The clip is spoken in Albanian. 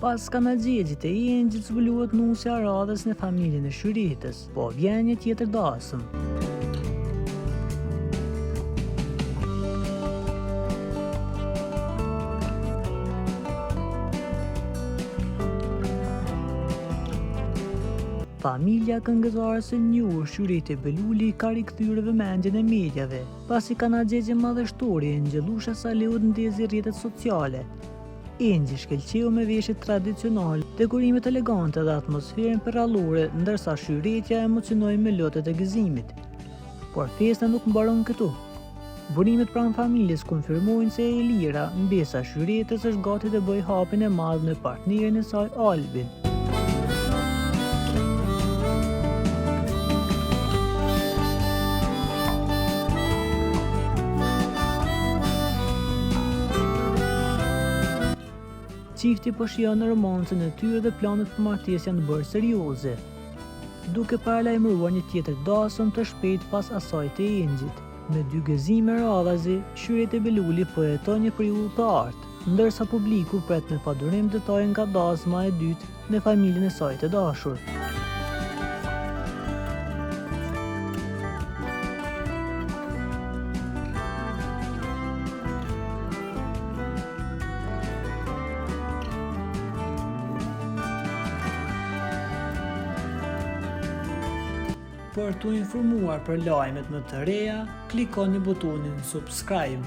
Pas kanaxhegjit e Engjit zbuluhet nusja e radhës në familjen e Shyritës, po vjen një tjetër dasëm. Familja këngëtare së njohur Shyriti Beluli ka rikthyer vëmendjen e mediave, pasi kanaxhegji madhështori Engjellusha Saleut ndezi rrjetet sociale. Engji shkëlqeu me veshjet tradicionale, dekorimet elegante dhe atmosferën perrallore, ndërsa Shyritja emocionoi me lotët e gëzimit. Por festa nuk mbaron këtu. Burimet pranë familjes konfirmojnë se Elira, mbesa Shyritës, është gati të bëjë hapin e madh me partnerin e saj Albin. Çifti po shijon romancën e tyre dhe planet për martesë janë bërë serioze, duke paralajmëruar një tjetër dasëm të shpejt pas asaj të Engjit. Me 2 gëzime radhazi, Shyriti Beluli po jeton një periudhë të artë, ndërsa publiku pret me padurim detaje nga dasma e dytë në familjen e saj të dashur. Për t'u informuar për lajmet më të reja, klikoni butonin subscribe.